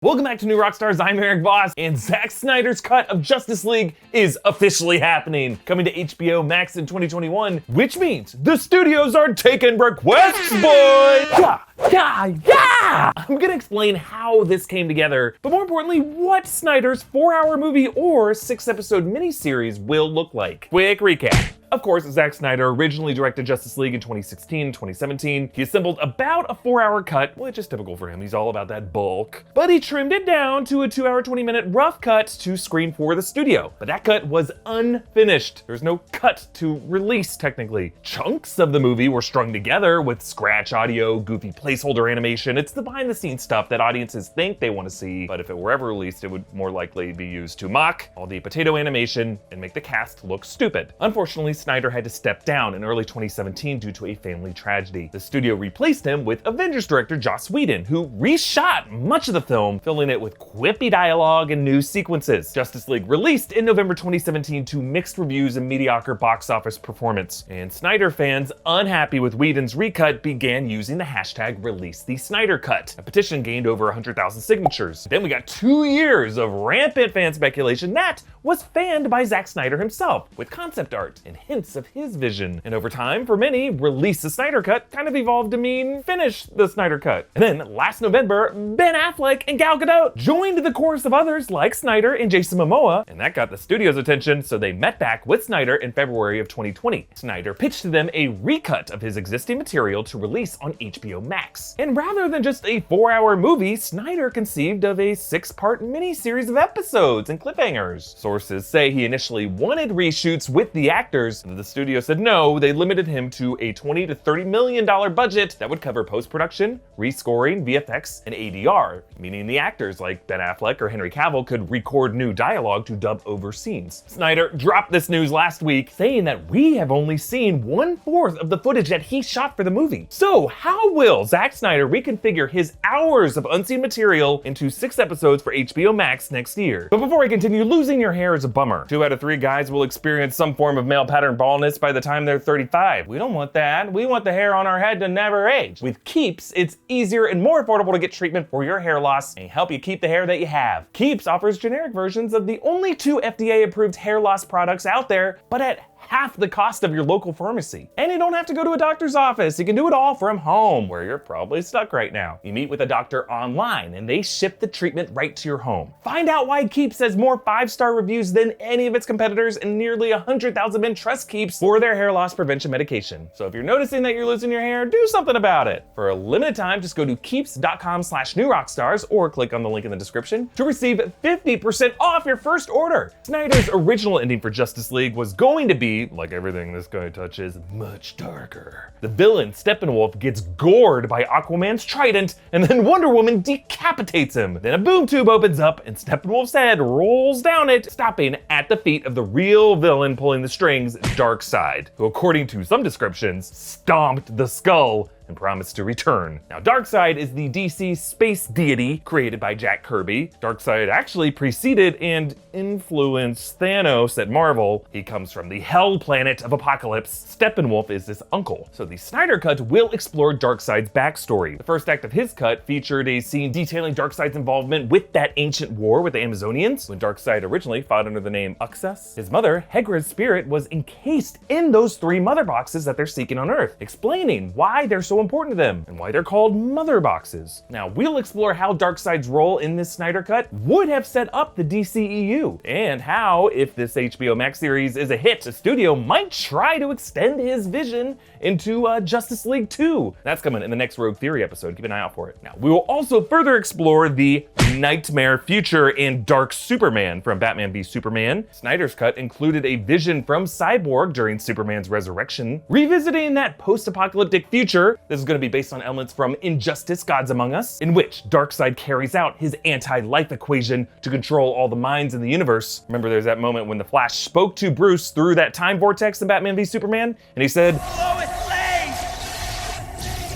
Welcome back to New Rockstars. I'm Erik Voss, and Zack Snyder's cut of Justice League is officially happening, coming to HBO Max in 2021, which means the studios are taking requests, boy! Yeah! I'm gonna explain how this came together, but more importantly, what Snyder's 4-hour movie or 6-episode miniseries will look like. Quick recap. Of course, Zack Snyder originally directed Justice League in 2016 and 2017. He assembled about a 4-hour cut, which is typical for him. He's all about that bulk. But he trimmed it down to a 2-hour, 20-minute rough cut to screen for the studio. But that cut was unfinished. There's no cut to release, technically. Chunks of the movie were strung together with scratch audio, goofy placeholder animation. It's the behind-the-scenes stuff that audiences think they want to see, but if it were ever released, it would more likely be used to mock all the potato animation and make the cast look stupid. Unfortunately, Snyder had to step down in early 2017 due to a family tragedy. The studio replaced him with Avengers director Joss Whedon, who reshot much of the film, filling it with quippy dialogue and new sequences. Justice League released in November 2017 to mixed reviews and mediocre box office performance. And Snyder fans, unhappy with Whedon's recut, began using the hashtag #ReleaseTheSnyderCut. A petition gained over 100,000 signatures. Then we got 2 years of rampant fan speculation that was fanned by Zack Snyder himself, with concept art and hints of his vision. And over time, for many, release the Snyder Cut kind of evolved to mean finish the Snyder Cut. And then last November, Ben Affleck and Gal Gadot joined the chorus of others like Snyder and Jason Momoa, and that got the studio's attention, so they met back with Snyder in February of 2020. Snyder pitched to them a recut of his existing material to release on HBO Max. And rather than just a 4-hour movie, Snyder conceived of a 6-part miniseries of episodes and cliffhangers. Sources say he initially wanted reshoots with the actors. The studio said no. They limited him to a $20 to $30 million budget that would cover post-production, rescoring, VFX, and ADR, meaning the actors like Ben Affleck or Henry Cavill could record new dialogue to dub over scenes. Snyder dropped this news last week, saying that we have only seen 1/4 of the footage that he shot for the movie. So how will Zack Snyder reconfigure his hours of unseen material into 6 episodes for HBO Max next year? But before I continue, losing your hair is a bummer. 2 out of 3 guys will experience some form of male pattern baldness by the time they're 35. We don't want that. We want the hair on our head to never age. With Keeps, it's easier and more affordable to get treatment for your hair loss and help you keep the hair that you have. Keeps offers generic versions of the only 2 FDA-approved hair loss products out there, but at half the cost of your local pharmacy. And you don't have to go to a doctor's office. You can do it all from home, where you're probably stuck right now. You meet with a doctor online and they ship the treatment right to your home. Find out why Keeps has more 5-star reviews than any of its competitors, and nearly 100,000 men trust Keeps for their hair loss prevention medication. So if you're noticing that you're losing your hair, do something about it. For a limited time, just go to keeps.com/newrockstars or click on the link in the description to receive 50% off your first order. Snyder's original ending for Justice League was going to be, like everything this guy touches, much darker. The villain, Steppenwolf, gets gored by Aquaman's trident, and then Wonder Woman decapitates him. Then a boom tube opens up, and Steppenwolf's head rolls down it, stopping at the feet of the real villain pulling the strings, Darkseid, who, according to some descriptions, stomped the skull and promised to return. Now, Darkseid is the DC space deity created by Jack Kirby. Darkseid actually preceded and influenced Thanos at Marvel. He comes from the hell planet of Apocalypse. Steppenwolf is his uncle. So the Snyder Cut will explore Darkseid's backstory. The first act of his cut featured a scene detailing Darkseid's involvement with that ancient war with the Amazonians, when Darkseid originally fought under the name Uxas. His mother, Hegra's spirit, was encased in those 3 mother boxes that they're seeking on Earth, explaining why they're so important to them and why they're called mother boxes. Now, we'll explore how Darkseid's role in this Snyder Cut would have set up the DCEU, and how, if this HBO Max series is a hit, the studio might try to extend his vision into Justice League 2. That's coming in the next Rogue Theory episode. Keep an eye out for it. Now, we will also further explore the Knightmare future and Dark Superman from Batman v Superman. Snyder's Cut included a vision from Cyborg during Superman's resurrection, revisiting that post-apocalyptic future. This is going to be based on elements from Injustice: Gods Among Us, in which Darkseid carries out his anti-life equation to control all the minds in the universe. Remember, there's that moment when the Flash spoke to Bruce through that time vortex in Batman v Superman, and he said, "Lois Lane!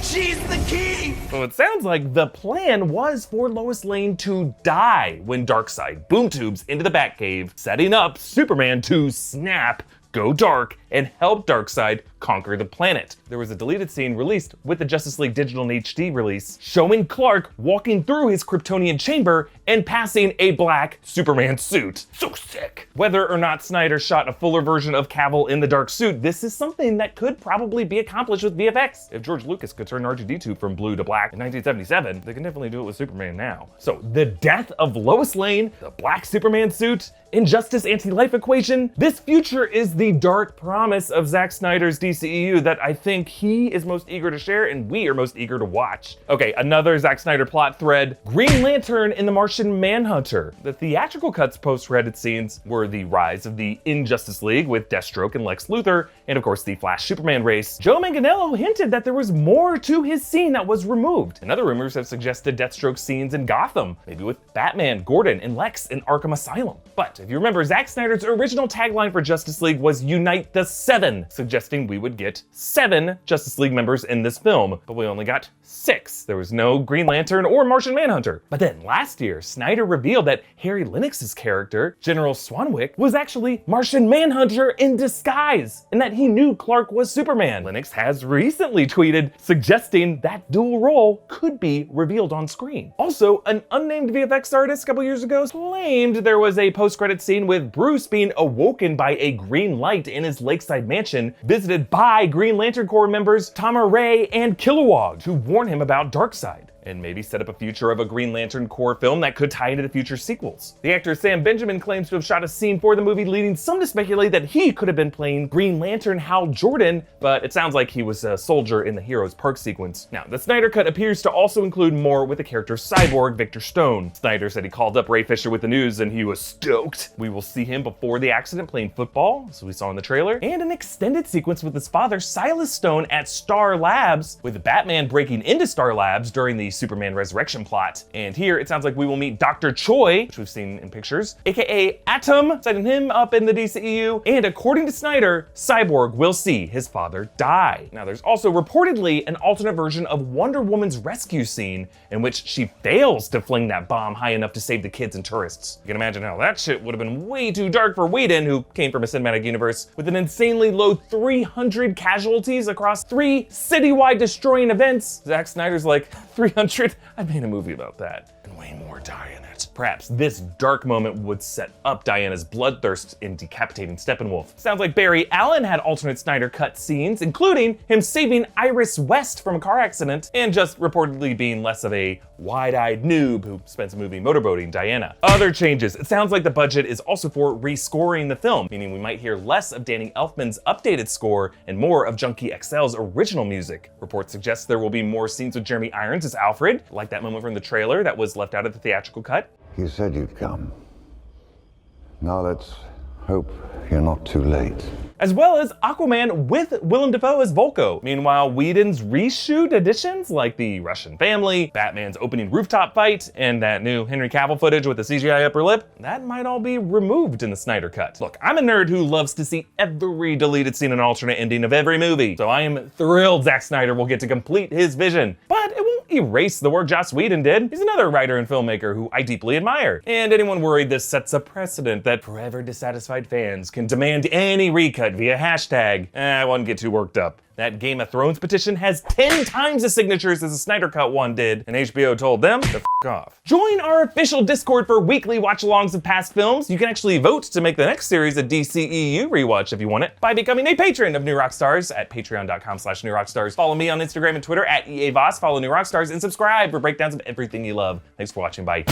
She's the key!" So it sounds like the plan was for Lois Lane to die when Darkseid boom tubes into the Batcave, setting up Superman to snap, go dark, and help Darkseid conquer the planet. There was a deleted scene released with the Justice League Digital and HD release showing Clark walking through his Kryptonian chamber and passing a black Superman suit. So sick! Whether or not Snyder shot a fuller version of Cavill in the dark suit, this is something that could probably be accomplished with VFX. If George Lucas could turn R2-D2 from blue to black in 1977, they can definitely do it with Superman now. So the death of Lois Lane, the black Superman suit, Injustice anti-life equation, this future is the dark promise of Zack Snyder's DCEU that I think he is most eager to share and we are most eager to watch. Okay, another Zack Snyder plot thread, Green Lantern in the Martian Manhunter. The theatrical cuts post-credit scenes were the rise of the Injustice League with Deathstroke and Lex Luthor, and of course the Flash Superman race. Joe Manganiello hinted that there was more to his scene that was removed, and other rumors have suggested Deathstroke scenes in Gotham, maybe with Batman, Gordon, and Lex in Arkham Asylum. But if you remember, Zack Snyder's original tagline for Justice League was Unite the Seven, suggesting we would get 7 Justice League members in this film, but we only got 6. There was no Green Lantern or Martian Manhunter. But then last year, Snyder revealed that Harry Lennox's character, General Swanwick, was actually Martian Manhunter in disguise, and that he knew Clark was Superman. Lennox has recently tweeted suggesting that dual role could be revealed on screen. Also, an unnamed VFX artist a couple years ago claimed there was a post-credit scene with Bruce being awoken by a green light in his lakeside mansion, visited by Green Lantern Corps members Tama Ray and Kilowog to warn him about Darkseid, and maybe set up a future of a Green Lantern Corps film that could tie into the future sequels. The actor Sam Benjamin claims to have shot a scene for the movie, leading some to speculate that he could have been playing Green Lantern Hal Jordan, but it sounds like he was a soldier in the Heroes Park sequence. Now, the Snyder Cut appears to also include more with the character Cyborg, Victor Stone. Snyder said he called up Ray Fisher with the news and he was stoked. We will see him before the accident playing football, as we saw in the trailer, and an extended sequence with his father Silas Stone at Star Labs, with Batman breaking into Star Labs during the Superman Resurrection plot. And here it sounds like we will meet Dr. Choi, which we've seen in pictures, aka Atom, setting him up in the DCEU. And according to Snyder, Cyborg will see his father die. Now, there's also reportedly an alternate version of Wonder Woman's rescue scene in which she fails to fling that bomb high enough to save the kids and tourists. You can imagine how that shit would have been way too dark for Whedon, who came from a cinematic universe with an insanely low 300 casualties across 3 citywide destroying events. Zack Snyder's like, 300? I made a movie about that, and way more die in it. Perhaps this dark moment would set up Diana's bloodthirst in decapitating Steppenwolf. Sounds like Barry Allen had alternate Snyder Cut scenes, including him saving Iris West from a car accident, and just reportedly being less of a wide-eyed noob who spends a movie motorboating Diana. Other changes. It sounds like the budget is also for rescoring the film, meaning we might hear less of Danny Elfman's updated score and more of Junkie XL's original music. Reports suggest there will be more scenes with Jeremy Irons as Alfred, like that moment from the trailer that was left out of the theatrical cut. You said you'd come. Now let's hope you're not too late. As well as Aquaman with Willem Dafoe as Volko. Meanwhile, Whedon's reshoot additions like the Russian family, Batman's opening rooftop fight, and that new Henry Cavill footage with the CGI upper lip, that might all be removed in the Snyder Cut. Look, I'm a nerd who loves to see every deleted scene and alternate ending of every movie, so I am thrilled Zack Snyder will get to complete his vision. But it won't erase the work Joss Whedon did. He's another writer and filmmaker who I deeply admire. And anyone worried this sets a precedent that forever dissatisfied fans can demand any recut via hashtag, I wouldn't get too worked up. That Game of Thrones petition has 10 times the signatures as the Snyder Cut one did, and HBO told them to f*** off. Join our official Discord for weekly watch-alongs of past films. You can actually vote to make the next series a DCEU rewatch if you want it by becoming a patron of New Rockstars at patreon.com/newrockstars. Follow me on Instagram and Twitter at EA Voss, follow New Rockstars, and subscribe for breakdowns of everything you love. Thanks for watching, bye.